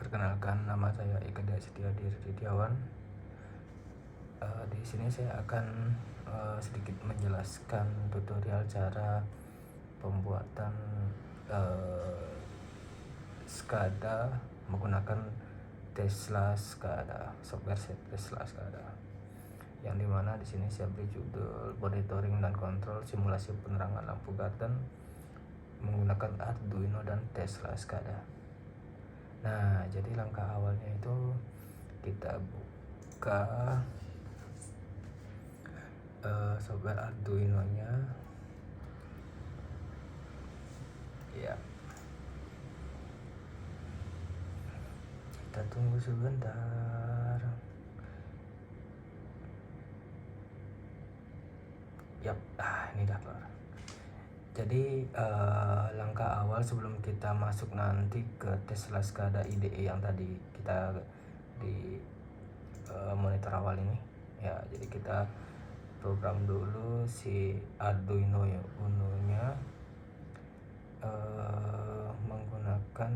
Perkenalkan, nama saya Eka Setiawan. Di sini saya akan sedikit menjelaskan tutorial cara pembuatan SCADA menggunakan Tesla SCADA, software Tesla SCADA. Yang dimana di sini saya beri judul monitoring dan kontrol simulasi penerangan lampu garden menggunakan Arduino dan Tesla SCADA. Nah, jadi langkah awalnya itu kita buka software Arduino-nya. Ya. Kita tunggu sebentar. Yap, ini dah keluar. Jadi langkah awal sebelum kita masuk nanti ke Tesla SCADA IDE yang tadi kita di monitor awal ini ya, jadi kita program dulu si Arduino Uno-nya menggunakan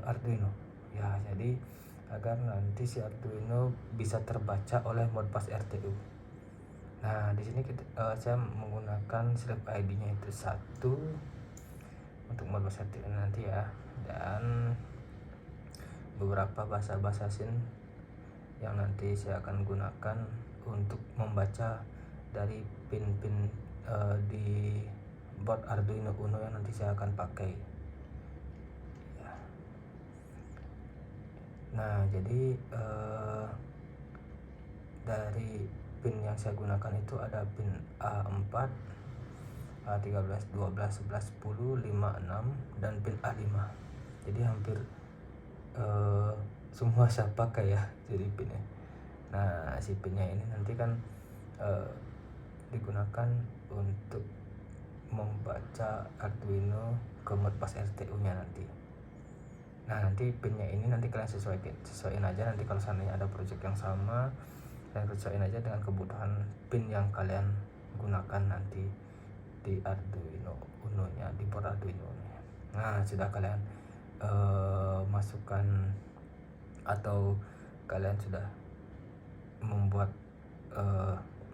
Arduino ya, jadi agar nanti si Arduino bisa terbaca oleh Modbus RTU. Nah, di sini saya menggunakan slip ID-nya itu 1 untuk Modbus RTU nanti ya, dan beberapa bahasa SYN yang nanti saya akan gunakan untuk membaca dari pin-pin di board Arduino Uno yang nanti saya akan pakai ya. Nah, jadi dari pin yang saya gunakan itu ada pin A4, A13, 12, 11, 10, 5, 6 dan pin A5. Jadi hampir semua saya pakai ya jadi pinnya. Nah, si pinnya ini nanti kan digunakan untuk membaca Arduino ke Modbus RTU-nya nanti. Nah, nanti pinnya ini nanti kalian sesuaiin aja, nanti kalau seandainya ada project yang sama kalian sesuaiin aja dengan kebutuhan pin yang kalian gunakan nanti di Arduino Uno-nya, di board Arduino-nya. Nah, sudah kalian masukkan atau kalian sudah membuat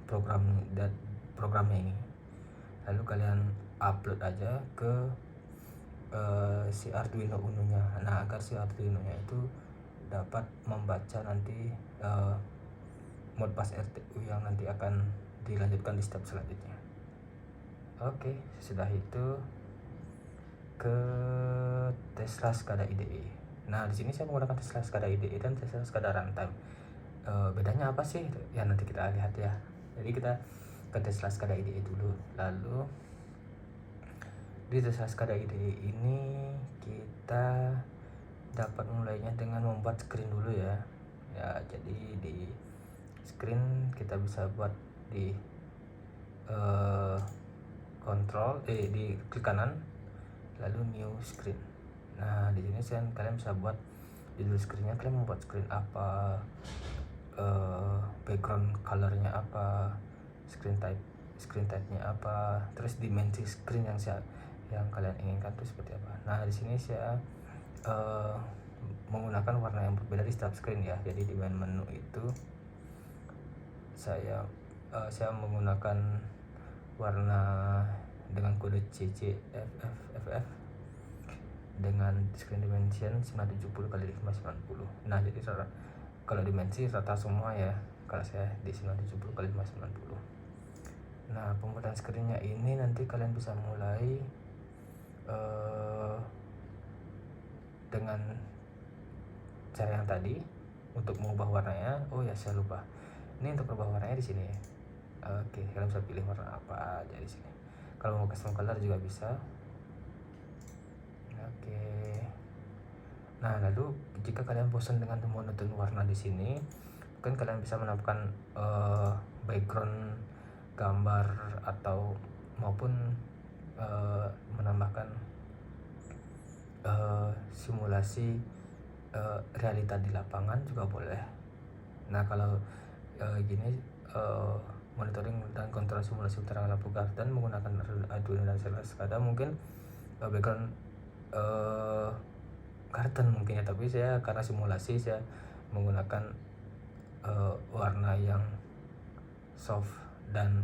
programnya ini, lalu kalian upload aja ke si Arduino Uno-nya. Nah, agar si Arduino-nya itu dapat membaca nanti Modbus RTU yang nanti akan dilanjutkan di step selanjutnya. Oke, sesudah itu ke Tesla SCADA IDE. Nah, di sini saya menggunakan Tesla SCADA IDE dan Tesla SCADA Runtime. Bedanya apa sih? Ya, nanti kita lihat ya. Jadi kita ke Tesla SCADA IDE dulu. Lalu di Tesla SCADA IDE ini kita dapat mulainya dengan membuat screen dulu ya. Ya, jadi di screen kita bisa buat di kontrol di klik kanan lalu new screen. Nah, di sini kalian bisa buat judul screennya, kalian mau buat screen apa, background colornya apa, screen type-nya apa, terus dimensi screen yang kalian inginkan itu seperti apa. Nah, di sini saya menggunakan warna yang berbeda di start screen ya. Jadi di main menu itu saya menggunakan warna dengan kode CCFFFF dengan screen dimension 970 kali 590. Nah, jadi kalau dimensi rata semua ya, kalau saya di 970 kali 590. Nah, pembuatan screennya ini nanti kalian bisa mulai dengan cara yang tadi untuk mengubah warnanya. Oh ya, saya lupa. Ini untuk ubah warnanya di sini. Oke, kalian bisa pilih warna apa aja di sini. Kalau mau custom color juga bisa. Oke. Nah, lalu jika kalian bosan dengan monoton warna di sini, mungkin kalian bisa menambahkan background gambar atau maupun menambahkan simulasi realita di lapangan juga boleh. Nah, kalau gini monitoring dan kontrol simulasi penerangan lampu garden menggunakan Arduino dan Tesla SCADA, mungkin background karton mungkin ya, tapi saya karena simulasi saya menggunakan warna yang soft dan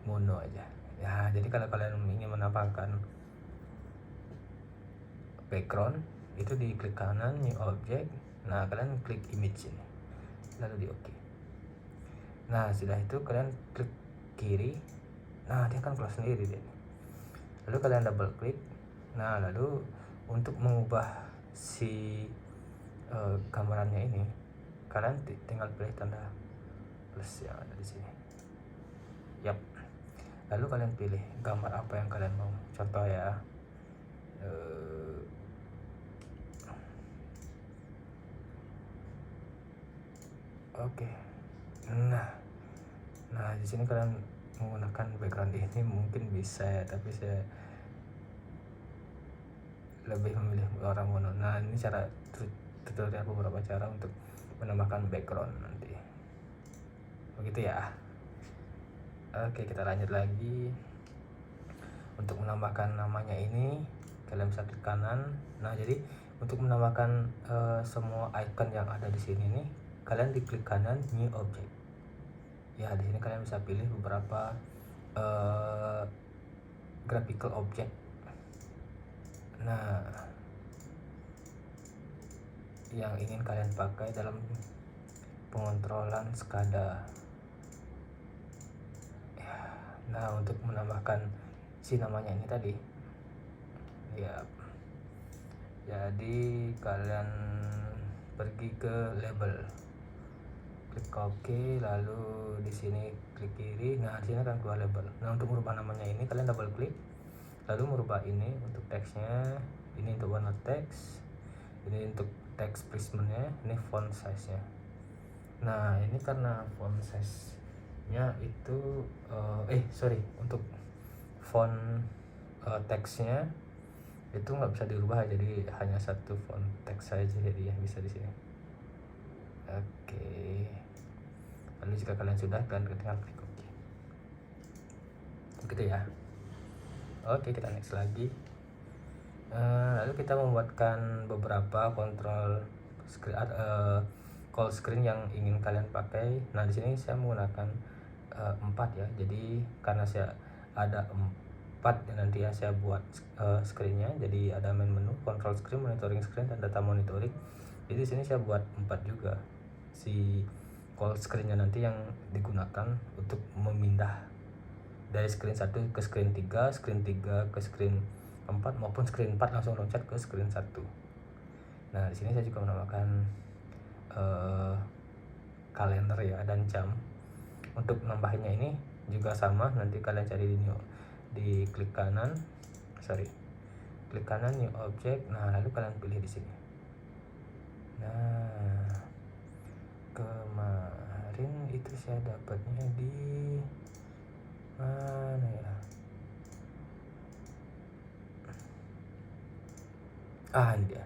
mono aja ya. Jadi kalau kalian ingin menampilkan background itu diklik kanan new object, nah kalian klik image ini lalu di OK. Nah sudah itu kalian klik kiri, nah dia akan keluar sendiri deh. Lalu kalian double klik, nah lalu untuk mengubah si gambarannya ini kalian tinggal pilih tanda plus yang ada di sini. Yap. Lalu kalian pilih gambar apa yang kalian mau. Contoh ya, oke. Nah di sini kalian menggunakan background ini mungkin bisa ya, tapi saya lebih memilih orang mono. Nah ini cara tutorial beberapa cara untuk menambahkan background nanti. Begitu ya. Oke, kita lanjut lagi. Untuk menambahkan namanya ini kalian bisa klik kanan. Nah jadi untuk menambahkan semua icon yang ada di sini nih, kalian diklik kanan new object. Ya di sini kalian bisa pilih beberapa graphical object. Nah yang ingin kalian pakai dalam pengontrolan SCADA. Nah untuk menambahkan si namanya ini tadi ya, jadi kalian pergi ke label, klik OK, lalu di sini klik kiri. Nah di sini akan keluar label. Nah untuk merubah namanya ini kalian double klik, lalu merubah ini untuk teksnya, ini untuk warna teks, ini untuk teks placementnya, ini font size nya. Nah ini karena font size nya itu untuk font teksnya itu nggak bisa dirubah, jadi hanya satu font teks saja jadi ya bisa di sini. Oke. Lalu jika kalian sudah, kalian tinggal klik OK. Begitu ya. Oke, kita next lagi. Lalu kita membuatkan beberapa kontrol screen, call screen yang ingin kalian pakai. Nah di sini saya menggunakan 4 ya. Jadi karena saya ada 4 nanti ya saya buat screennya. Jadi ada main menu, control screen, monitoring screen, dan data monitoring. Jadi di sini saya buat 4 juga si call screennya nanti yang digunakan untuk memindah dari screen 1 ke screen 3, screen 3 ke screen 4, maupun screen 4 langsung loncat ke screen 1. Nah di sini saya juga menambahkan kalender ya dan jam. Untuk menambahnya ini juga sama, nanti kalian cari di klik kanan, klik kanan new object. Nah lalu kalian pilih di sini. Nah kemarin itu saya dapatnya di mana ya? Ini dia,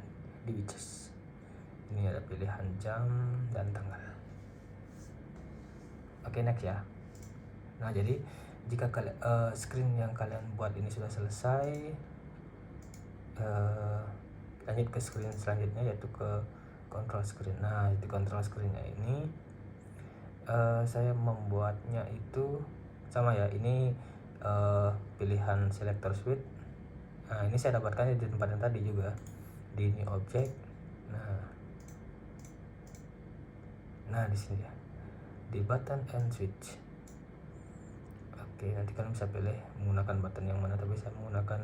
di Witches. Ini ada pilihan jam dan tanggal. Oke, next ya. Nah jadi jika kalian screen yang kalian buat ini sudah selesai, lanjut ke screen selanjutnya yaitu ke control screen. Nah di control screennya ini saya membuatnya itu sama ya, ini pilihan selector switch. Nah ini saya dapatkan di tempat yang tadi juga, di new object. Nah di sini ya, di button and switch. Oke, nanti kalian bisa pilih menggunakan button yang mana, tapi saya menggunakan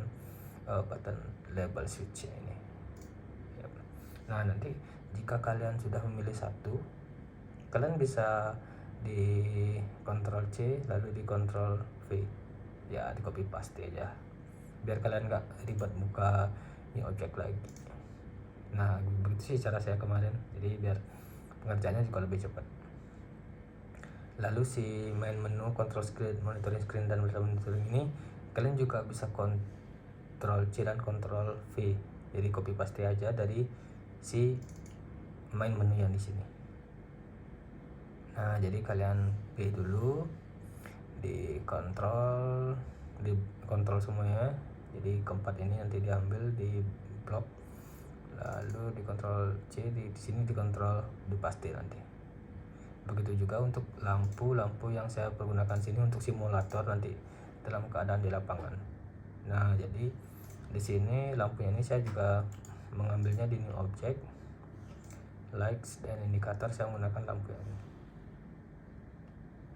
button label switch ini. Nah nanti jika kalian sudah memilih satu, kalian bisa di Ctrl C lalu di Ctrl V ya, di copy paste aja biar kalian nggak ribet buka new object lagi. Nah begitu sih cara saya kemarin, jadi biar pengerjaannya juga lebih cepat. Lalu si main menu control screen, monitoring screen, dan data monitoring ini kalian juga bisa Ctrl C dan Ctrl V, jadi copy paste aja dari si main menu yang di sini. Nah jadi kalian pilih dulu, di kontrol semuanya. Jadi keempat ini nanti diambil di blok lalu di Ctrl C, di sini di Ctrl dipaste nanti. Begitu juga untuk lampu yang saya pergunakan sini untuk simulator nanti dalam keadaan di lapangan. Nah, jadi di sini lampunya ini saya juga mengambilnya di new object, lights dan indikator, saya menggunakan lampu ini.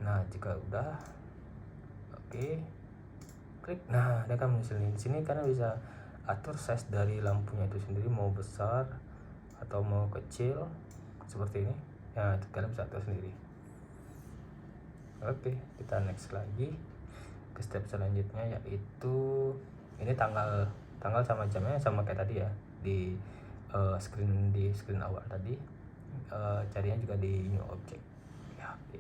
Nah, jika udah oke, klik. Nah, dia akan muncul di sini. Karena bisa atur size dari lampunya itu sendiri, mau besar atau mau kecil seperti ini ya, kalian bisa atur sendiri. Oke, kita next lagi ke step selanjutnya, yaitu ini tanggal sama jamnya sama kayak tadi ya, di screen awal tadi. Carinya juga di new object ya. Oke.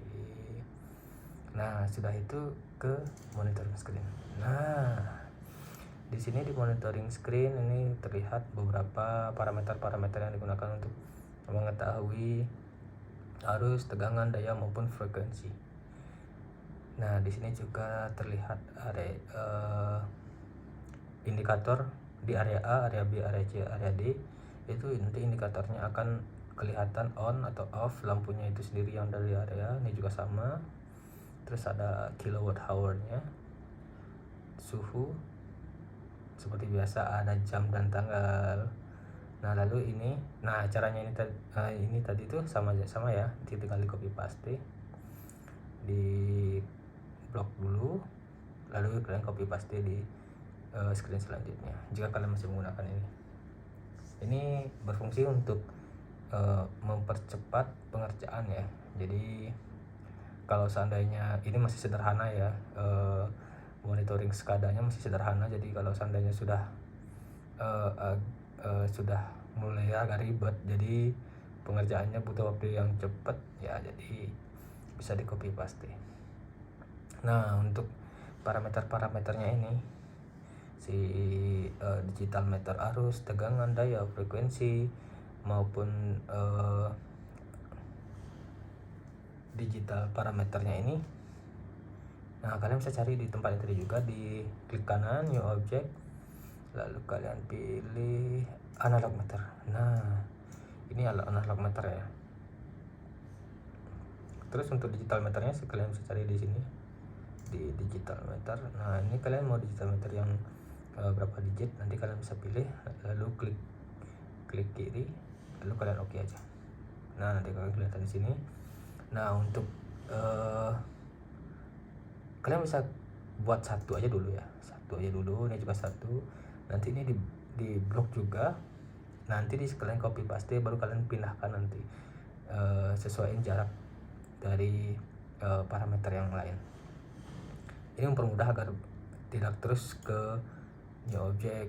Nah, sudah itu ke monitoring screen. Nah, di sini di monitoring screen ini terlihat beberapa parameter-parameter yang digunakan untuk mengetahui arus, tegangan, daya maupun frekuensi. Nah, di sini juga terlihat indikator di area A, area B, area C, area D. Itu nanti indikatornya akan kelihatan on atau off lampunya itu sendiri yang dari area ini juga sama. Terus ada kilowatt hour-nya, suhu seperti biasa, ada jam dan tanggal. Nah, lalu ini, nah caranya ini tadi tuh sama ya, tinggal di copy paste di blok dulu, lalu kalian copy paste di screen selanjutnya jika kalian masih menggunakan ini berfungsi untuk mempercepat pengerjaan ya. Jadi kalau seandainya ini masih sederhana ya, monitoring skadanya masih sederhana, jadi kalau seandainya sudah mulai agak ribet, jadi pengerjaannya butuh waktu yang cepat ya, jadi bisa di copy paste. Nah, untuk parameternya ini si digital meter arus, tegangan, daya, frekuensi maupun digital parameternya ini. Nah, kalian bisa cari di tempat yang tadi juga, di klik kanan new object, lalu kalian pilih analog meter. Nah, ini analog meter ya. Terus untuk digital meternya kalian bisa cari di sini di digital meter. Nah, ini kalian mau digital meter yang berapa digit, nanti kalian bisa pilih, lalu klik kiri, lalu kalian oke aja. Nah, nanti kalian kelihatan di sini. Nah, untuk kalian bisa buat satu aja dulu ya, ini juga satu, nanti ini di blok juga, nanti di kalian copy paste, baru kalian pindahkan nanti sesuaiin jarak dari parameter yang lain. Ini mempermudah agar tidak terus ke new object,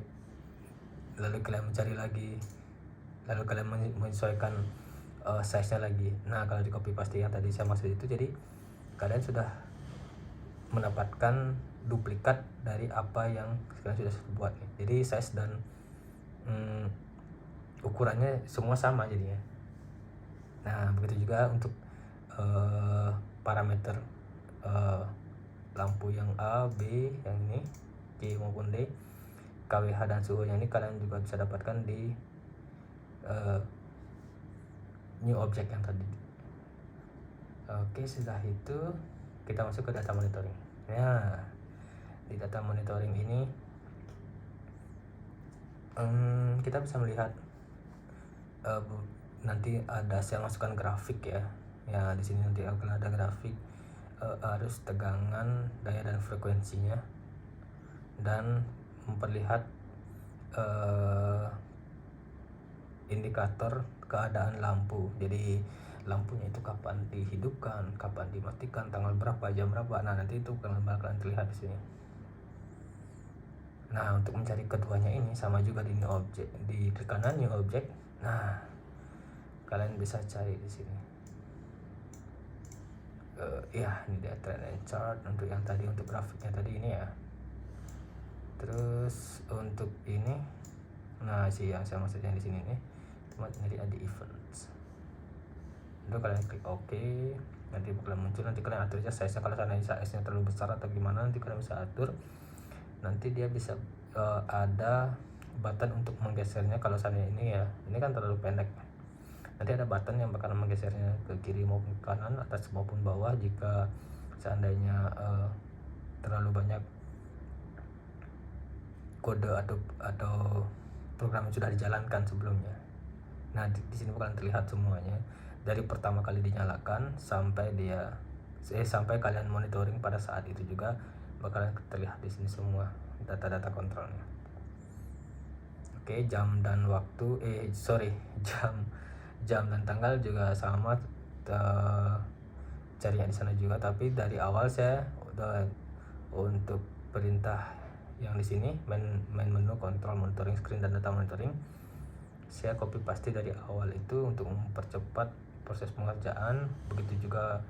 lalu kalian mencari lagi, lalu kalian menyesuaikan size nya lagi. Nah, kalau di copy paste yang tadi saya maksud itu, jadi kalian sudah mendapatkan duplikat dari apa yang kalian sudah buat. Jadi size dan ukurannya semua sama jadinya. Nah, begitu juga untuk parameter lampu yang A, B, yang ini C maupun D, KWH dan suhunya ini kalian juga bisa dapatkan di new object yang tadi. Oke, setelah itu kita masuk ke data monitoring. Nah, di data monitoring ini kita bisa melihat nanti ada saya masukkan grafik ya. Ya, di sini nanti akan ada grafik arus, tegangan, daya dan frekuensinya, dan memperlihat indikator keadaan lampu. Jadi lampunya itu kapan dihidupkan, kapan dimatikan, tanggal berapa, jam berapa. Nah, nanti itu kalian terlihat di sini. Nah, untuk mencari keduanya ini sama juga di new object, di klik kanan new object. Nah, kalian bisa cari di sini. Ya, ini dia trend and chart untuk yang tadi, untuk grafiknya tadi ini ya. Terus untuk ini, nah yang saya maksudnya di sini nih, cuma nyari ada events. Itu kalian klik OK, nanti bakal muncul, nanti kalian atur aja size-nya. Kalau size-nya terlalu besar atau gimana, nanti kalian bisa atur. Nanti dia bisa ada button untuk menggesernya. Kalau seandainya ini kan terlalu pendek, nanti ada button yang bakal menggesernya ke kiri maupun ke kanan, atas maupun bawah jika seandainya terlalu banyak kode atau program yang sudah dijalankan sebelumnya. Nah, di sini bakalan terlihat semuanya dari pertama kali dinyalakan sampai sampai kalian monitoring pada saat itu juga bakalan terlihat di sini semua data-data kontrolnya. Oke, jam dan waktu jam dan tanggal juga sama, carinya di sana juga. Tapi dari awal saya udah untuk perintah yang di sini main menu kontrol monitoring screen dan data monitoring, saya copy paste dari awal itu untuk mempercepat proses pengerjaan. Begitu juga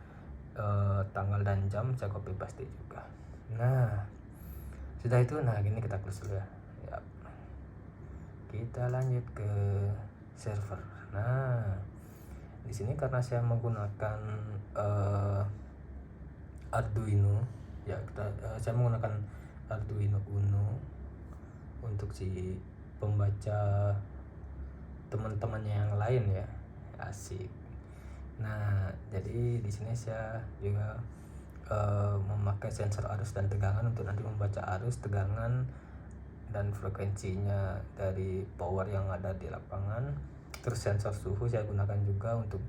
tanggal dan jam saya copy paste juga. Nah, sudah itu, nah gini kita close dulu ya. Kita lanjut ke server. Nah, di sini karena saya menggunakan Arduino ya, saya menggunakan Arduino Uno untuk si pembaca teman-temannya yang lain ya, asik. Nah, jadi di sini saya juga memakai sensor arus dan tegangan untuk nanti membaca arus, tegangan, dan frekuensinya dari power yang ada di lapangan. Terus sensor suhu saya gunakan juga untuk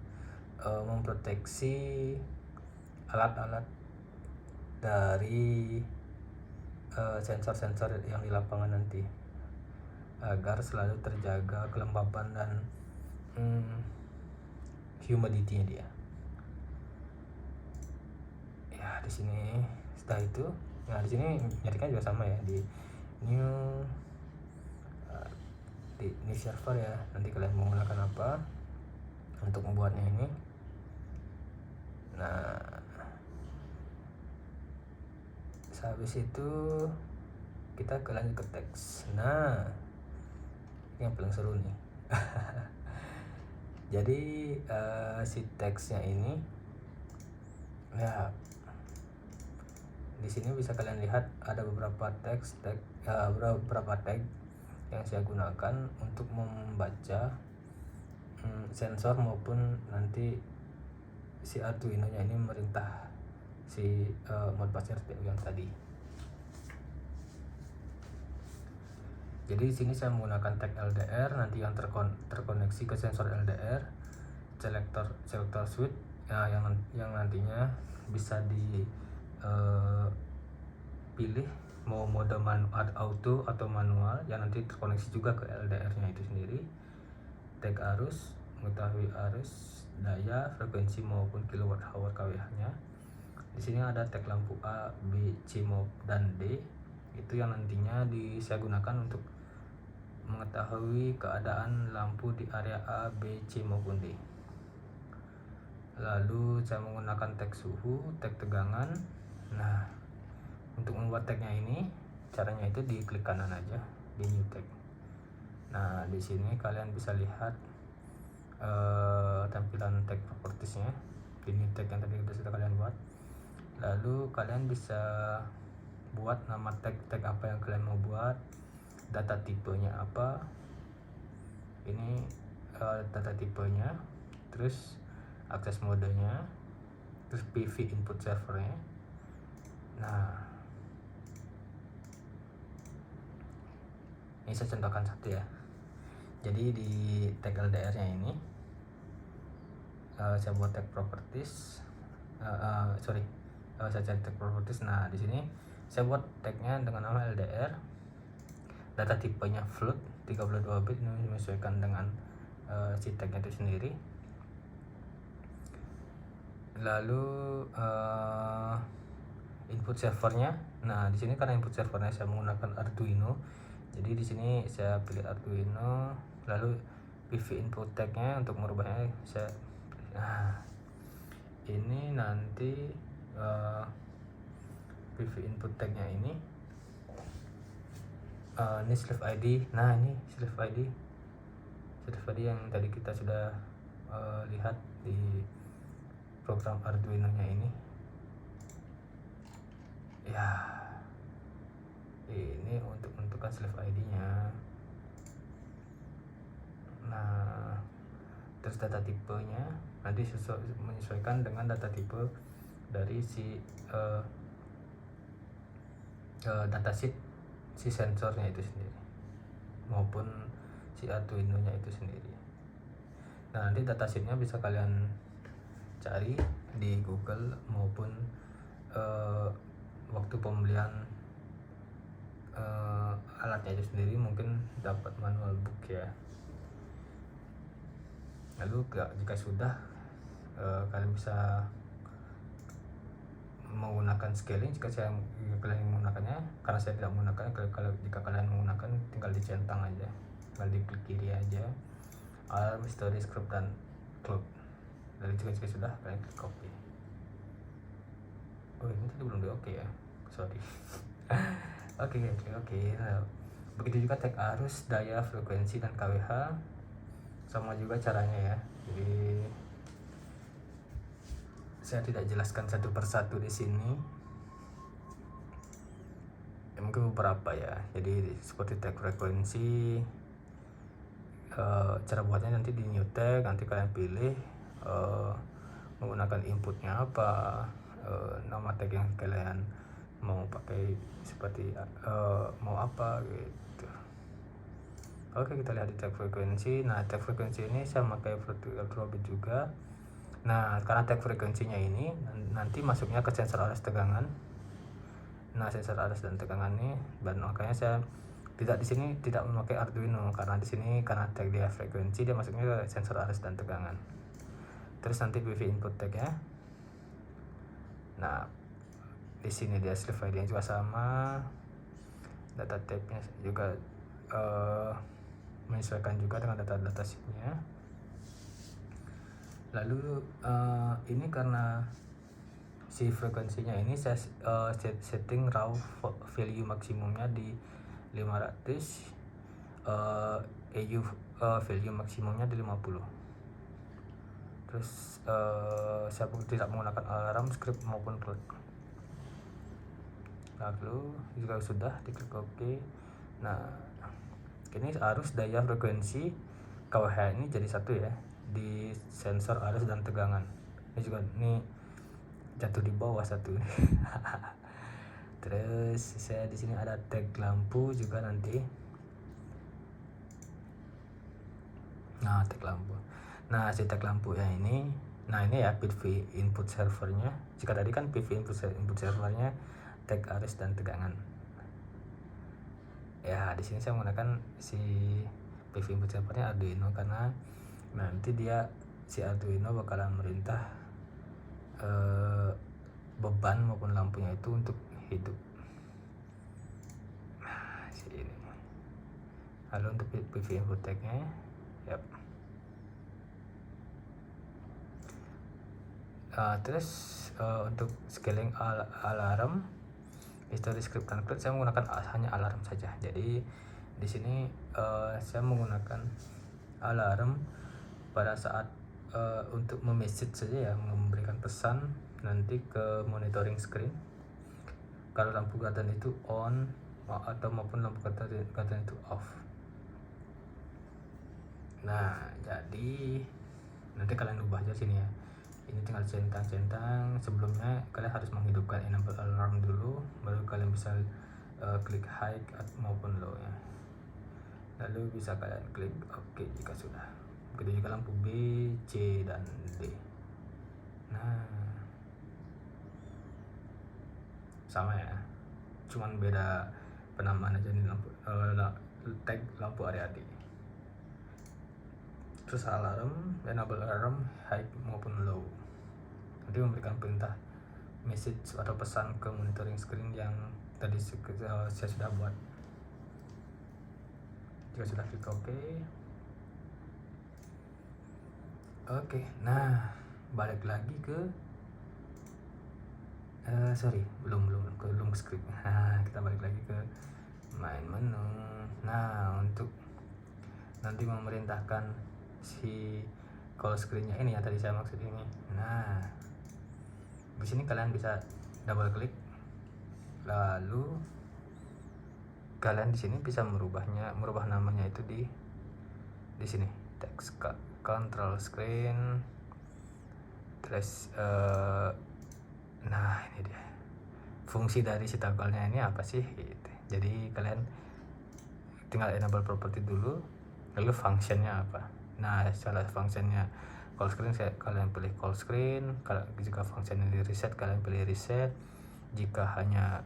memproteksi alat-alat dari sensor-sensor yang di lapangan nanti, agar selalu terjaga kelembapan dan humidity-nya dia. Ya, di sini setelah itu, nah di sini nyarikan juga sama ya, di new server ya. Nanti kalian menggunakan apa untuk membuatnya ini. Nah, habis itu kita lanjut ke teks. Nah, ini yang paling seru nih. Jadi si teksnya ini ya, di sini bisa kalian lihat ada beberapa beberapa tag yang saya gunakan untuk membaca sensor maupun nanti si Arduino nya ini merintah si Modbus RTU yang tadi. Jadi di sini saya menggunakan tag LDR nanti yang terkoneksi ke sensor LDR, selector switch yang nantinya bisa dipilih mau mode auto atau manual, yang nanti terkoneksi juga ke LDR-nya itu sendiri. Tag arus, mengetahui arus, daya, frekuensi maupun kilowatt hour kWh-nya. Di sini ada tag lampu A, B, C dan D. Itu yang nantinya saya gunakan untuk mengetahui keadaan lampu di area A, B, C maupun D. Lalu saya menggunakan tag suhu, tag tegangan. Nah, untuk membuat tagnya ini caranya itu diklik kanan aja di new tag. Nah, di sini kalian bisa lihat tampilan tag propertiesnya di new tag yang tadi sudah kalian buat. Lalu kalian bisa buat nama tag apa yang kalian mau buat, data tipenya apa, ini data tipenya, terus akses modenya, terus PV input servernya. Nah, ini saya contohkan satu ya. Jadi di tag LDR nya ini saya buat tag properties, saya cari tag properties. Nah, di sini saya buat tagnya dengan nama LDR, data tipenya float 32 bit, menyesuaikan dengan si tagnya itu sendiri. Lalu input servernya. Nah, di sini karena input servernya saya menggunakan Arduino, jadi di sini saya pilih Arduino. Lalu PV input tagnya untuk merubahnya saya ini nanti PV input tagnya ini sleeve ID. Nah, ini sleeve ID yang tadi kita sudah lihat di program Arduino nya ini ya. Ini untuk menentukan sleeve ID nya. terus data tipenya nanti menyesuaikan dengan data tipe dari si datasheet si sensornya itu sendiri maupun si Arduino nya itu sendiri. Nah, nanti datasheetnya bisa kalian cari di Google maupun waktu pembelian alatnya itu sendiri mungkin dapat manual book ya. Lalu jika sudah kalian bisa menggunakan scaling jika kalian menggunakannya, karena saya tidak menggunakannya. Kalau jika kalian menggunakan tinggal dicentang aja, tinggal diklik kiri aja alarm, history, script dan cloud. Lalu jika sudah kalian klik copy. Oh, ini tadi belum di oke ya, sorry. Oke. Nah, begitu juga tag arus, daya, frekuensi dan KWH sama juga caranya ya. Jadi saya tidak jelaskan satu persatu di sini. Ya, mungkin beberapa ya. Jadi seperti tag frekuensi, cara buatnya nanti di new tag, nanti kalian pilih menggunakan inputnya apa, nama tag yang kalian mau pakai seperti mau apa gitu. Oke, kita lihat di tag frekuensi. Nah, tag frekuensi ini saya pakai vertical bit juga. Nah, karena tag frekuensinya ini nanti masuknya ke sensor arus tegangan. Nah, sensor arus dan tegangan ini, dan makanya saya tidak di sini tidak memakai Arduino karena di sini karena tag dia frekuensi, dia masuknya ke sensor arus dan tegangan. Terus nanti PV input tag ya. Nah, di sini dia slave ID juga sama. Data type-nya juga menyesuaikan juga dengan data sheet-nya. Lalu ini karena si frekuensinya ini saya setting raw value maksimumnya di 500, EU value maksimumnya di 50. Terus saya tidak menggunakan alarm, script maupun cloud. Lalu jika sudah diklik OK. Nah, ini arus, daya, frekuensi, KWH ini jadi satu ya di sensor arus dan tegangan. Ini juga jatuh di bawah satu. Terus saya di sini ada tag lampu juga nanti. Nah, tag lampu. Nah, si tag lampu ya ini. Nah, ini ya PV input servernya. Jika tadi kan PV input servernya tag arus dan tegangan. Ya, di sini saya menggunakan si PV input servernya Arduino karena nanti si Arduino bakalan merintah beban maupun lampunya itu untuk hidup. Nah, sini. Lalu untuk PV input tag-nya, yep. Terus untuk scaling alarm, history, script dan cloud saya menggunakan hanya alarm saja. Jadi di sini saya menggunakan alarm pada saat untuk memessage saja ya, memberikan pesan nanti ke monitoring screen kalau lampu garden itu on atau maupun lampu garden itu off. Nah, jadi nanti kalian ubah aja sini ya. Ini tinggal centang-centang. Sebelumnya kalian harus menghidupkan enable alarm dulu, baru kalian bisa klik high maupun low ya. Lalu bisa kalian klik OK jika sudah. Begitu juga lampu B, C dan D. Nah, sama ya, cuman beda penamaan aja nih lampu tag lampu adik-adik. Terus alarm, enable alarm high maupun low, nanti memberikan perintah message atau pesan ke monitoring screen yang tadi saya sudah buat. Jika sudah klik OK. Oke, nah balik lagi ke belum script. Nah, kita balik lagi ke main menu. Nah, untuk nanti memerintahkan si call screen-nya ini ya, tadi saya maksud ini. Nah, di sini kalian bisa double klik, lalu kalian di sini bisa merubah namanya itu di sini text control screen, terus nah ini dia fungsi dari si toggle-nya ini apa sih gitu. Jadi kalian tinggal enable property dulu, lalu functionnya apa. Nah setelah functionnya call screen, kalian pilih call screen. Kalau jika functionnya di reset, kalian pilih reset. Jika hanya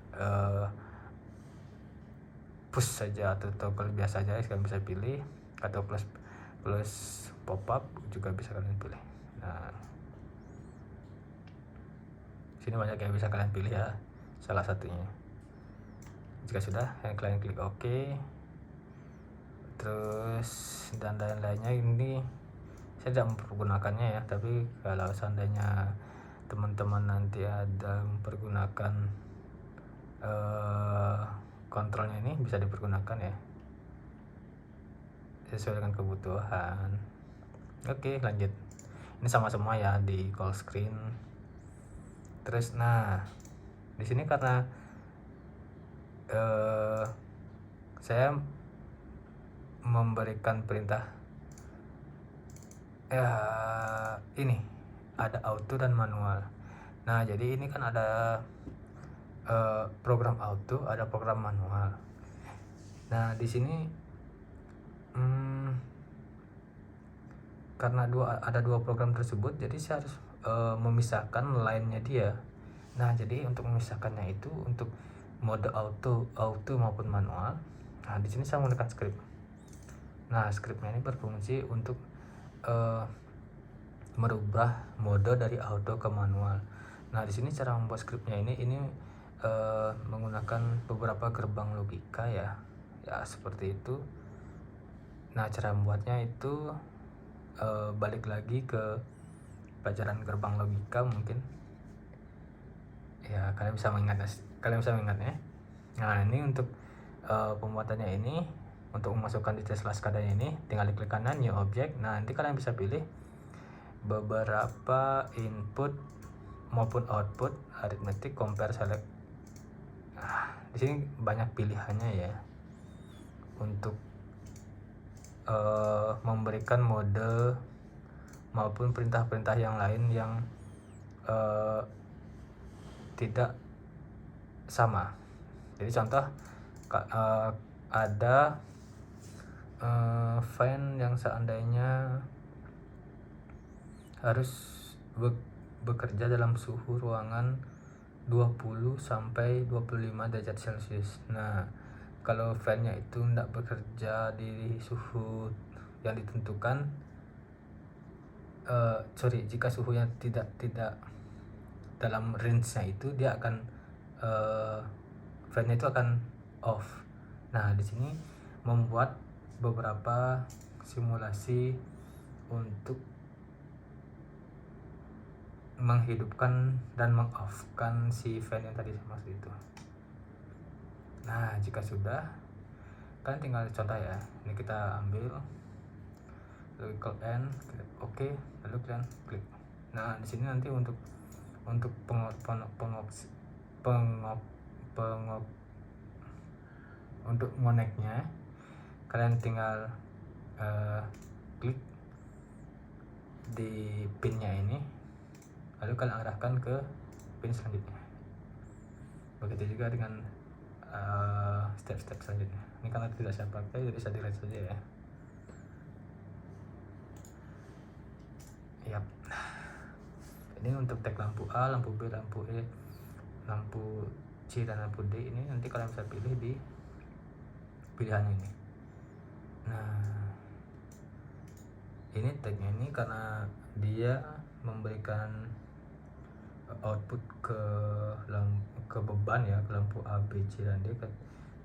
push saja atau toggle biasa aja, kalian bisa pilih, atau plus pop up juga bisa kalian pilih. Nah sini banyak yang bisa kalian pilih ya, salah satunya. Jika sudah, kalian klik OK, terus dan lain-lainnya. Ini saya tidak mempergunakannya ya, tapi kalau seandainya teman-teman nanti ada mempergunakan kontrolnya, ini bisa dipergunakan ya sesuai dengan kebutuhan. Oke, lanjut. Ini sama semua ya di call screen. Terus nah di sini karena saya memberikan perintah ini ada auto dan manual. Nah jadi ini kan ada program auto, ada program manual. Nah di sini karena ada dua program tersebut, jadi saya harus memisahkan line-nya dia. Nah jadi untuk memisahkannya itu, untuk mode auto maupun manual, nah di sini saya menggunakan script. Nah scriptnya ini berfungsi untuk merubah mode dari auto ke manual. Nah di sini cara membuat scriptnya ini menggunakan beberapa gerbang logika ya seperti itu. Nah cara membuatnya itu balik lagi ke pelajaran gerbang logika mungkin ya, kalian bisa mengingatnya. Nah ini untuk pembuatannya ini, untuk memasukkan detail skadanya ini, tinggal diklik kanan new object. Nah nanti kalian bisa pilih beberapa input maupun output, arithmetic, compare, select. Di sini banyak pilihannya ya untuk memberikan mode maupun perintah-perintah yang lain yang tidak sama. Jadi contoh ada fan yang seandainya harus bekerja dalam suhu ruangan 20 sampai 25 derajat Celcius. Nah kalau fan-nya itu tidak bekerja di suhu yang ditentukan, jika suhunya tidak dalam range-nya itu, dia akan fan-nya itu akan off. Nah di sini membuat beberapa simulasi untuk menghidupkan dan meng-off-kan si fan yang tadi saya maksud itu. Nah jika sudah, kalian tinggal contoh ya. Ini kita ambil, lalu klik N, oke, lalu kalian klik. Nah di sini nanti untuk untuk ngoneknya, kalian tinggal klik di pinnya ini, lalu kalian arahkan ke pin selanjutnya. Begitu juga dengan step-step selanjutnya. Ini karena tidak saya pakai, jadi saya delete saja ya. Yap. Ini untuk tag lampu A, lampu B, lampu E, lampu C dan lampu D. Ini nanti kalian bisa pilih di pilihan ini. Nah ini tagnya ini karena dia memberikan output ke beban ya, ke lampu A, B, C dan D.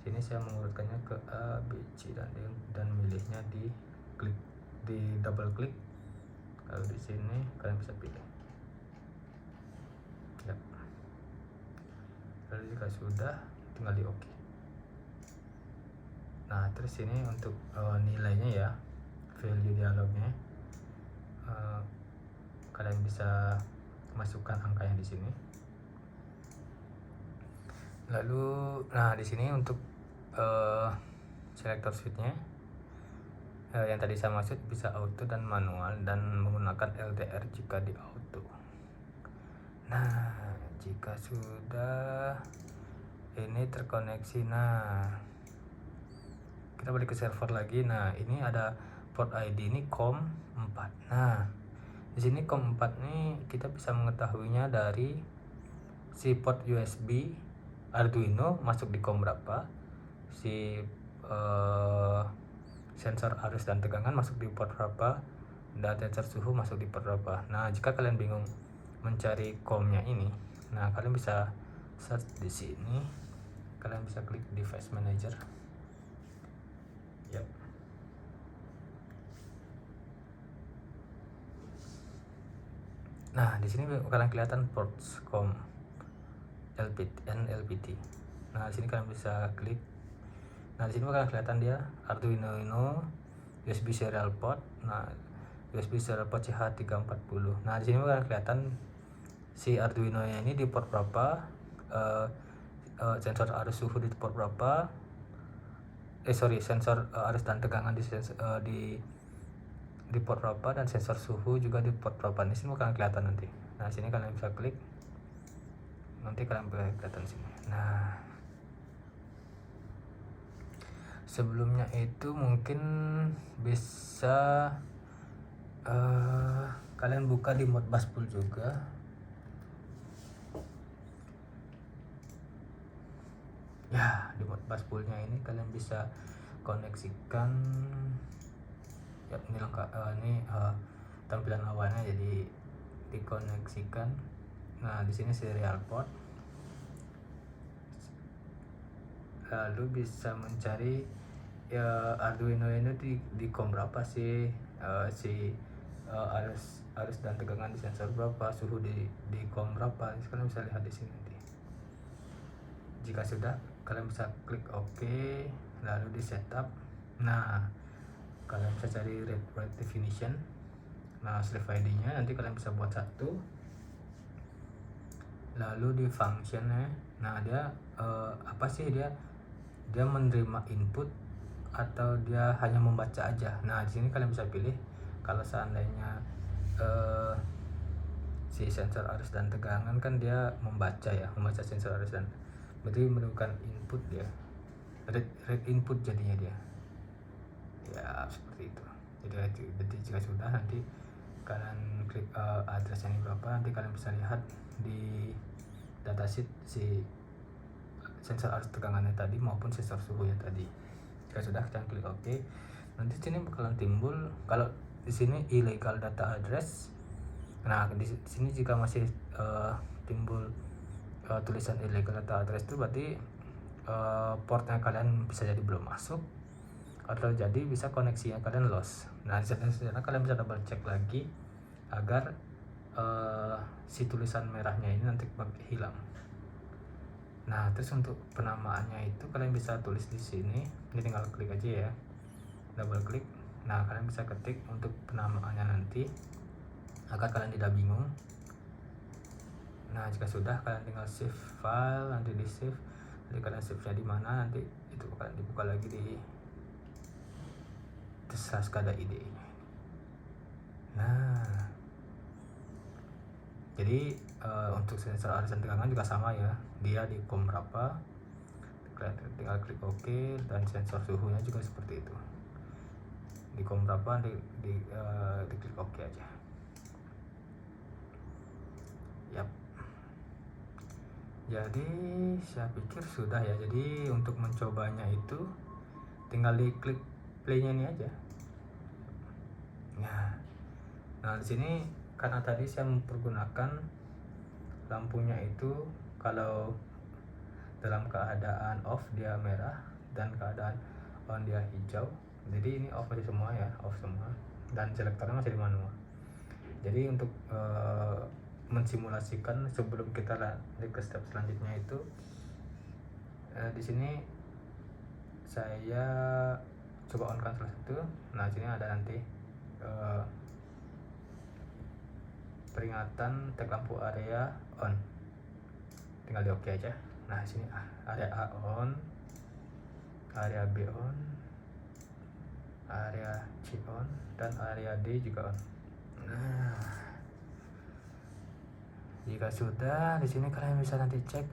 Sini saya mengurutkannya ke A, B, C dan D, dan milihnya di double klik. Kalau di sini kalian bisa pilih. Yap. Lalu jika sudah, tinggal di OK. Nah terus ini untuk nilainya ya, value dialognya, kalian bisa masukkan angkanya di sini. Lalu nah di sini untuk selector switch-nya, yang tadi saya maksud bisa auto dan manual, dan menggunakan LDR jika di auto. Nah, jika sudah ini terkoneksi, nah kita balik ke server lagi. Nah, ini ada port ID ini COM4. Nah, di sini COM4 nih kita bisa mengetahuinya dari si port USB Arduino masuk di COM berapa, si sensor arus dan tegangan masuk di port berapa, dan sensor suhu masuk di port berapa. Nah, jika kalian bingung mencari COM-nya ini, nah kalian bisa search di sini. Kalian bisa klik device manager. Yap. Nah, di sini kalian kelihatan ports COM LPT. Nah, di sini kalian bisa klik. Nah, di sini kalian kelihatan dia Arduino Uno USB serial port. Nah, USB serial port CH340. Nah, di sini kalian kelihatan si Arduino ini di port berapa, sensor arus suhu di port berapa, sensor arus dan tegangan di port berapa, dan sensor suhu juga di port berapa. Di sini kalian kelihatan nanti. Nah, sini kalian bisa klik, nanti kalian bisa kelihatan di sini. Nah, sebelumnya itu mungkin bisa kalian buka di Modbus Pool juga. Ya, di Modbus Poolnya ini kalian bisa koneksikan. Ya, ini lengkap. Ini tampilan awalnya, jadi dikoneksikan. Nah, di sini serial port. Lalu bisa mencari ya Arduino ini di COM berapa sih, arus dan tegangan di sensor berapa, suhu di COM berapa. Kalian bisa lihat di sini nanti. Jika sudah, kalian bisa klik OK, lalu di setup. Nah, kalian bisa cari rate definition. Nah, slave ID-nya nanti kalian bisa buat satu. Lalu di functionnya, nah dia apa sih, dia menerima input atau dia hanya membaca aja. Nah, di sini kalian bisa pilih. Kalau seandainya si sensor arus dan tegangan kan dia membaca sensor arus, dan berarti menemukan input, dia read input jadinya dia. Ya, seperti itu. Jadi jika sudah, nanti kalian klik address ini berapa, nanti kalian bisa lihat di datasheet si sensor arus tegangannya tadi maupun sensor suhunya tadi. Jika sudah, kalian klik OK. Nanti sini bakalan timbul, kalau di sini illegal data address. Nah, di sini jika masih timbul tulisan illegal data address, itu berarti portnya kalian bisa jadi belum masuk, atau jadi bisa koneksinya kalian lost. Nah, di sana kalian bisa double check lagi agar si tulisan merahnya ini nanti hilang. Nah, terus untuk penamaannya itu kalian bisa tulis di sini. Ini tinggal klik aja ya, double klik. Nah, kalian bisa ketik untuk penamaannya nanti agar kalian tidak bingung. Nah, jika sudah, kalian tinggal save file, nanti di save. Jadi kalian save-nya di mana, nanti itu kalian dibuka lagi di SCADA-ID. Nah, jadi untuk sensor arus dan tegangan juga sama ya, dia di COM berapa, tinggal klik OK, dan sensor suhunya juga seperti itu, di COM berapa, di klik OK aja. Yap. Jadi saya pikir sudah ya. Jadi untuk mencobanya itu tinggal di klik play-nya ini aja. Nah, di sini karena tadi saya mempergunakan lampunya itu, kalau dalam keadaan off dia merah, dan keadaan on dia hijau. Jadi ini off masih semua ya, off semua, dan selektornya masih di manual. Jadi untuk mensimulasikan sebelum kita lanjut ke step selanjutnya itu, di sini saya coba on kan salah satu. Nah, sini ada nanti peringatan tag lampu area on, tinggal di OK aja. Nah, sini area A on, area B on, area C on dan area D juga on. Nah, jika sudah, di sini kalian bisa nanti cek,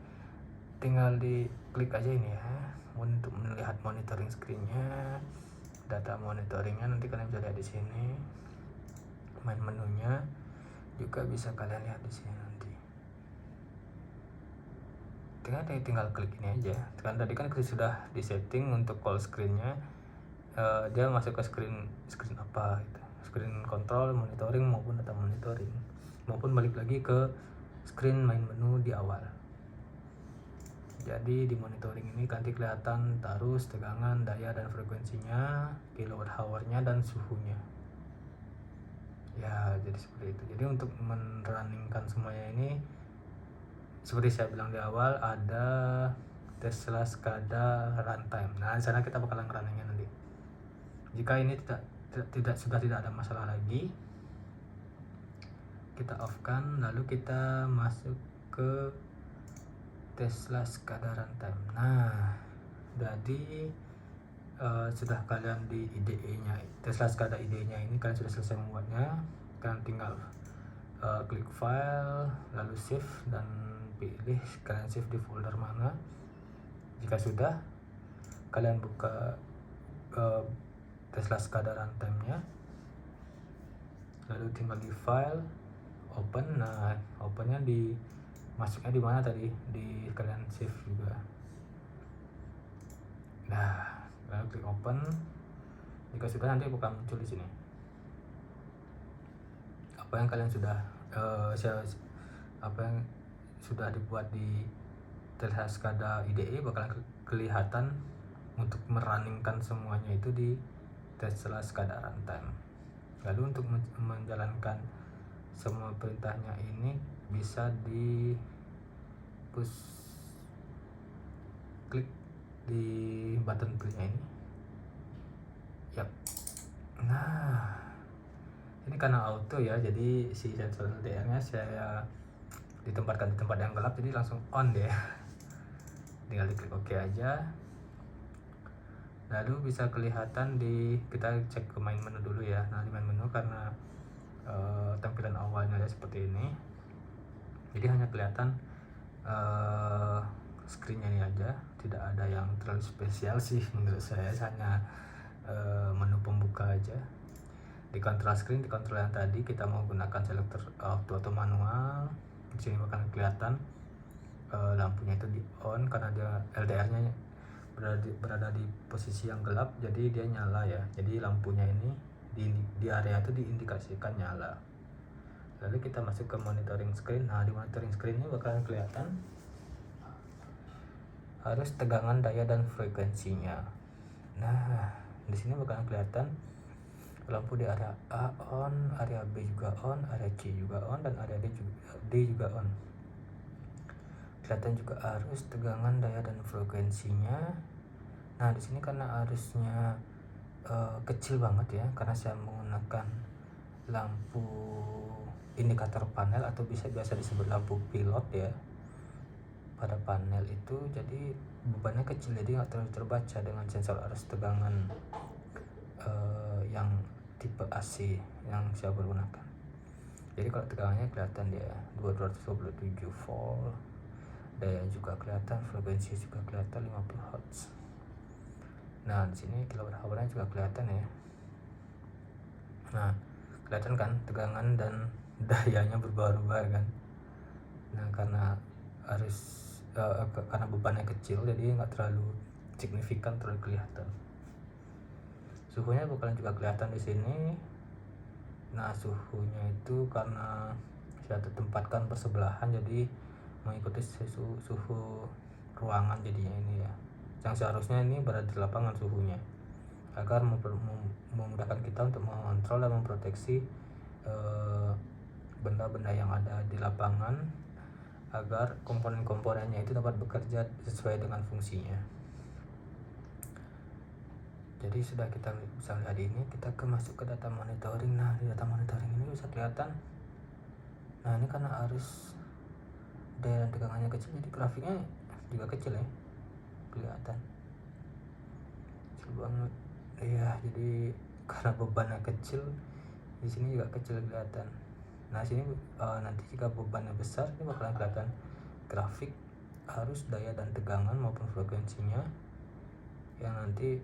tinggal diklik aja ini ya untuk melihat monitoring screen-nya, data monitoringnya nanti kalian bisa lihat di sini. Main menunya juga bisa kalian lihat di sini nanti. Tinggal klik ini aja. Kan tadi kan sudah di setting untuk call screen-nya, dia masuk ke screen apa gitu. Screen control, monitoring maupun data monitoring, maupun balik lagi ke screen main menu di awal. Jadi di monitoring ini nanti kelihatan arus, tegangan, daya dan frekuensinya, kilowatt hour-nya dan suhunya. Ya, jadi seperti itu. Jadi untuk merunningkan semuanya ini, seperti saya bilang di awal, ada Tesla SCADA runtime. Nah, di sana kita bakalan runningnya nanti. Jika ini sudah tidak ada masalah lagi, kita off kan, lalu kita masuk ke Tesla SCADA runtime. Nah, jadi sudah kalian di IDE-nya Tesla SCADA IDE-nya ini kalian sudah selesai membuatnya, kalian tinggal klik file, lalu save dan pilih kalian save di folder mana. Jika sudah, kalian buka Tesla SCADA runtime-nya, lalu tinggal di file, open. Nah, opennya di masuknya di mana tadi, di kalian save juga. Nah, lalu klik open. Jika sudah, nanti bukan muncul di sini apa yang kalian sudah apa yang sudah dibuat di Tesla SCADA IDE bakalan kelihatan untuk merunningkan semuanya itu di Tesla SCADA runtime. Lalu untuk menjalankan semua perintahnya ini bisa di push klik di button play-nya ini. Yap. Nah, ini karena auto ya, jadi si sensor LDR-nya saya ditempatkan di tempat yang gelap, jadi langsung on deh. Tinggal diklik OK aja. Lalu bisa kelihatan kita cek ke main menu dulu ya. Nah, di main menu karena tampilan awalnya ya seperti ini, jadi hanya kelihatan screen-nya ini aja, tidak ada yang terlalu spesial sih menurut saya, hanya menu pembuka aja. Di control screen, di control yang tadi kita mau gunakan selector auto atau manual, di sini bakal kelihatan lampunya itu di on karena dia LDR-nya berada di posisi yang gelap, jadi dia nyala ya. Jadi lampunya ini di area itu diindikasikan nyala. Lalu kita masuk ke monitoring screen. Nah, di monitoring screen ini bakalan kelihatan arus, tegangan, daya dan frekuensinya. Nah, di sini bakalan kelihatan lampu di area A on, area B juga on, area C juga on, dan area D juga on. Kelihatan juga arus, tegangan, daya dan frekuensinya. Nah, di sini karena arusnya kecil banget ya, karena saya menggunakan lampu indikator panel atau biasa disebut lampu pilot ya pada panel itu, jadi bebannya kecil, jadi nggak terlalu terbaca dengan sensor arus tegangan yang tipe AC yang saya gunakan. Jadi kalau tegangannya kelihatan dia 227 volt, daya juga kelihatan, frekuensi juga kelihatan 50 Hz. Nah, di sini kilowatt hour-nya juga kelihatan ya. Nah, kelihatan kan tegangan dan dayanya berubah-ubah kan. Nah, karena karena bebannya kecil, jadi nggak terlalu signifikan, terlalu kelihatan. Suhunya bakalan juga kelihatan di sini. Nah, suhunya itu karena saya tempatkan bersebelahan, jadi mengikuti suhu ruangan jadinya ini ya. Yang seharusnya ini berada di lapangan suhunya, agar memudahkan kita untuk mengontrol dan memproteksi benda-benda yang ada di lapangan, agar komponen-komponennya itu dapat bekerja sesuai dengan fungsinya. Jadi sudah kita bisa lihat ini, kita masuk ke data monitoring. Nah, di data monitoring ini bisa kelihatan, nah ini karena arus, daya dan tegangannya kecil, jadi grafiknya juga kecil ya, kelihatan kecil banget. Iya, jadi karena bebannya kecil, di sini juga kecil kelihatan. Nah sini nanti jika bebannya besar ini bakalan kelihatan grafik arus, daya dan tegangan maupun frekuensinya, yang nanti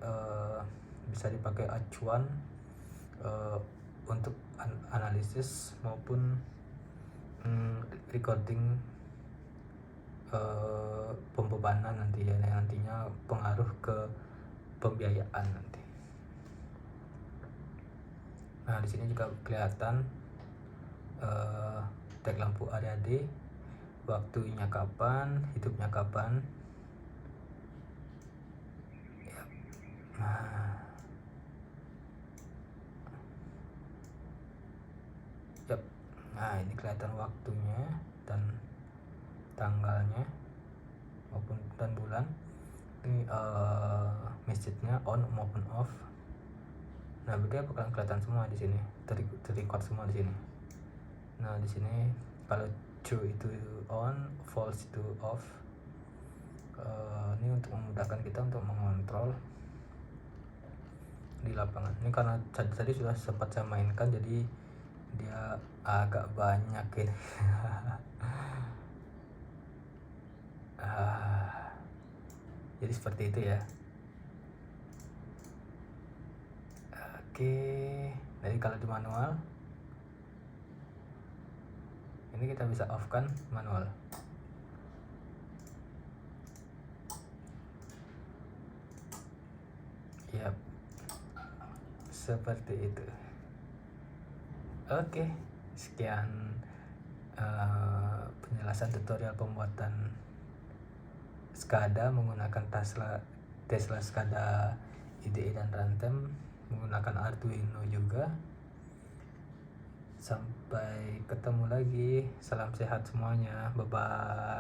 bisa dipakai acuan untuk analisis maupun recording pembebanan nanti ya, yang nantinya pengaruh ke pembiayaan nanti. Nah di sini juga kelihatan tag lampu area D, waktunya kapan, hidupnya kapan. Ya. Nah ini kelihatan waktunya dan tanggalnya maupun dan bulan. Ini message-nya on maupun off. Nah dia bakalan kelihatan semua di sini, terrecord semua di sini. Nah di sini kalau true itu on, false itu off. Ini untuk memudahkan kita untuk mengontrol di lapangan. Ini karena tadi sudah sempat saya mainkan, jadi dia agak banyak ini. Jadi seperti itu ya. Oke, jadi kalau di manual ini kita bisa off kan manual. Yap, seperti itu. Oke, sekian penjelasan tutorial pembuatan SCADA menggunakan Tesla SCADA IDE dan Runtime menggunakan Arduino juga. Sampai ketemu lagi, salam sehat semuanya, bye bye.